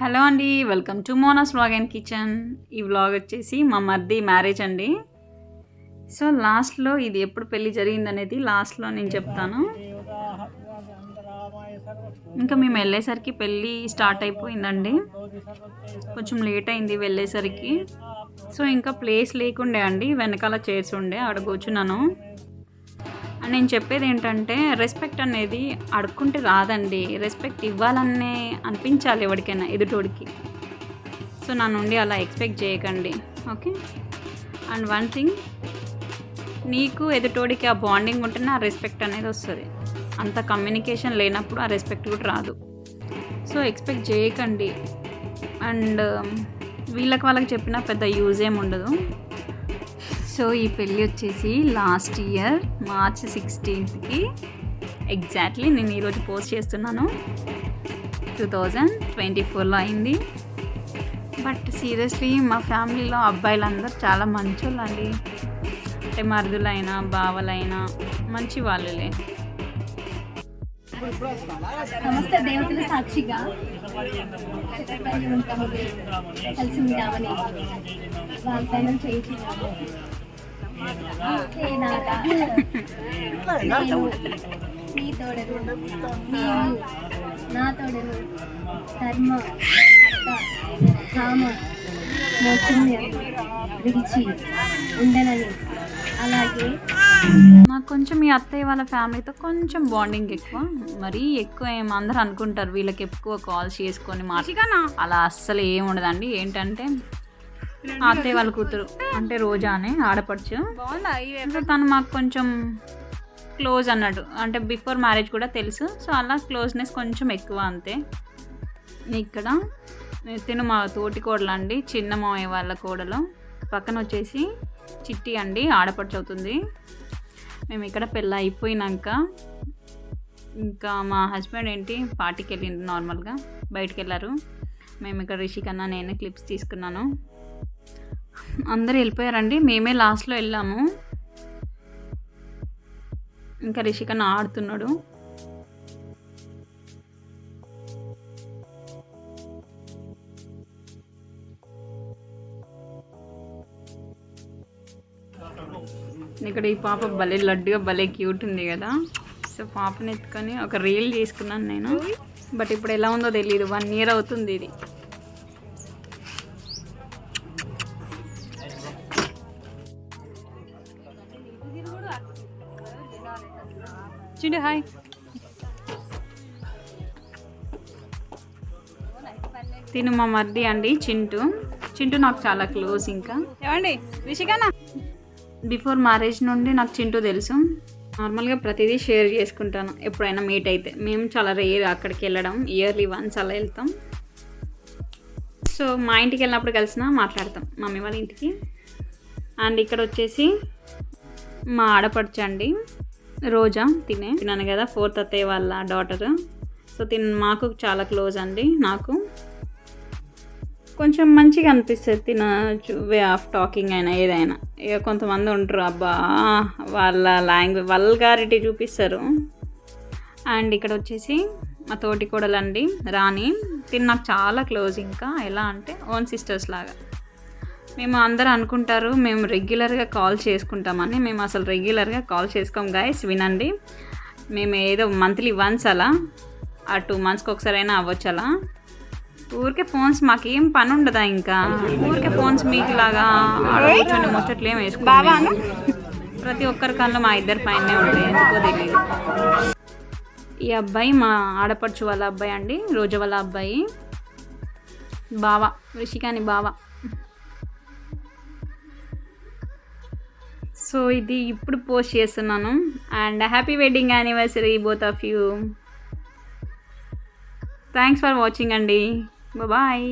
Hello అండి, welcome to Mona's vlog and kitchen. ఈ vlog వచ్చేసి మా మరిది మ్యారేజ్ అండి. సో లాస్ట్లో ఇది ఎప్పుడు పెళ్ళి జరిగిందనేది లాస్ట్లో నేను చెప్తాను. ఇంకా మేము వెళ్ళేసరికి పెళ్ళి స్టార్ట్ అయిపోయిందండి. కొంచెం లేట్ అయింది వెళ్ళేసరికి. సో ఇంకా ప్లేస్ లేకుండే అండి, వెనకాల చైర్స్ ఉండే, అక్కడ కూర్చున్నాను. నేను చెప్పేది ఏంటంటే, రెస్పెక్ట్ అనేది అడుక్కుంటే రాదండి. రెస్పెక్ట్ ఇవ్వాలనే అనిపించాలి ఎవరికైనా, ఎదుటోడికి. సో నా నుండి అలా ఎక్స్పెక్ట్ చేయకండి, ఓకే? అండ్ వన్ థింగ్, నీకు ఎదుటోడికి ఆ బాండింగ్ ఉంటేనే ఆ రెస్పెక్ట్ అనేది వస్తుంది. అంత కమ్యూనికేషన్ లేనప్పుడు ఆ రెస్పెక్ట్ కూడా రాదు. సో ఎక్స్పెక్ట్ చేయకండి. అండ్ వాళ్ళకి చెప్పినా పెద్ద యూజ్ ఏమి ఉండదు. సో ఈ పెళ్ళి వచ్చేసి లాస్ట్ ఇయర్ మార్చ్ 16కి ఎగ్జాక్ట్లీ నేను ఈరోజు పోస్ట్ చేస్తున్నాను, 2024లో అయింది. బట్ సీరియస్లీ మా ఫ్యామిలీలో అబ్బాయిలందరూ చాలా మంచోళ్ళు అండి. అంటే మరుదులైనా బావలైనా మంచి వాళ్ళే. సమస్త దేవతల సాక్షిగా కలిసి ఉంటామని వాళ్ళపైన చేయించినాము. నీ తోడను, నీవు నా తోడను, ధర్మ కామ మోక్షం విడిచి ఉండనని. అలాగే నాకు కొంచెం ఈ అత్తయ్య వాళ్ళ ఫ్యామిలీతో కొంచెం బాండింగ్ ఎక్కువ, మరీ ఎక్కువ ఏం అందరూ అనుకుంటారు వీళ్ళకి ఎక్కువ కాల్స్ చేసుకొని మాట్లాడినా, అలా అస్సలు ఏం ఉండదండి. ఏంటంటే అత్తయ్య వాళ్ళ కూతురు అంటే రోజా అని ఆడపడుచు, తను మాకు కొంచెం క్లోజ్ అన్నట్టు. అంటే బిఫోర్ మ్యారేజ్ కూడా తెలుసు. సో అలా క్లోజ్నెస్ కొంచెం ఎక్కువ, అంతే. ఇక్కడ తిను మా తోటి కోడలు అండి, చిన్న మామయ్య వాళ్ళ కోడలు. పక్కన వచ్చేసి చిట్టి అండి, ఆడపడుచు అవుతుంది. మేము ఇక్కడ పెళ్ళి అయిపోయినాక ఇంకా మా హస్బెండ్ ఏంటి పార్టీకి వెళ్ళింది, నార్మల్గా బయటికి వెళ్ళారు. మేము ఇక్కడ రిషికన్నా నేను క్లిప్స్ తీసుకున్నాను. అందరూ వెళ్ళిపోయారండి, మేమే లాస్ట్లో వెళ్ళాము. ఇంకా రిషికన్నా ఆడుతున్నాడు. ఇక్కడ ఈ పాప భలే లడ్డుగా భలే క్యూట్ ఉంది కదా. సో పాపని ఎత్తుకొని ఒక రీల్ చేసుకున్నాను నేను. బట్ ఇప్పుడు ఎలా ఉందో తెలియదు, 1 year అవుతుంది ఇది. చిండు హాయ్. తిను మా మర్ది అండి, చింటూ నాకు చాలా క్లోజ్. ఇంకా ఏమండి రిషికన్నా, బిఫోర్ మ్యారేజ్ నుండి నాకు చింటూ తెలుసు. నార్మల్గా ప్రతిదీ షేర్ చేసుకుంటాను ఎప్పుడైనా మీట్ అయితే. మేము చాలా రేర్ అక్కడికి వెళ్ళడం, ఇయర్లీ వన్స్ అలా వెళ్తాం. సో మా ఇంటికి వెళ్ళినప్పుడు కలిసినా మాట్లాడతాం, మమ్మీ వాళ్ళ ఇంటికి. అండ్ ఇక్కడ వచ్చేసి మా ఆడపడుచు అండి, రోజా. తిన్నాను కదా, 4th అత్తయ్య వాళ్ళ డాటర్. సో మాకు చాలా క్లోజ్ అండి. నాకు కొంచెం మంచిగా అనిపిస్తుంది తిన వే ఆఫ్ టాకింగ్ అయినా ఏదైనా. ఇక కొంతమంది ఉంటారు అబ్బా వాళ్ళ లాంగ్వేజ్ వల్గారిటీ చూపిస్తారు. అండ్ ఇక్కడ వచ్చేసి మా తోటి కోడలండి రాణి, నాకు చాలా క్లోజ్. ఇంకా ఎలా అంటే ఓన్ సిస్టర్స్ లాగా. మేము అందరూ అనుకుంటారు మేము రెగ్యులర్గా కాల్ చేసుకుంటామని. మేము అసలు రెగ్యులర్గా కాల్ చేసుకోం గైస్, వినండి. మేము ఏదో మంత్లీ వన్స్ అలా, ఆ 2 monthsకి ఒకసారైనా అవ్వచ్చు అలా. ఊరికే ఫోన్స్, మాకేం పని ఉండదా ఇంకా ఊరికే ఫోన్స్ మీకు లాగా కూర్చొని ముచ్చట్లు ఏం వేసుకోవాలి. ప్రతి ఒక్కరి కళ్ళు మా ఇద్దరి పైనే ఉంటాయి, ఎందుకో తెలియదు. ఈ అబ్బాయి మా ఆడపడుచు వాళ్ళ అబ్బాయి అండి, రోజా వాళ్ళ అబ్బాయి, బావ, రిషికాని బావ. సో ఇది ఇప్పుడు పోస్ట్ చేస్తున్నాను. And happy wedding anniversary both of you. Thanks for watching అండి. Bye-bye.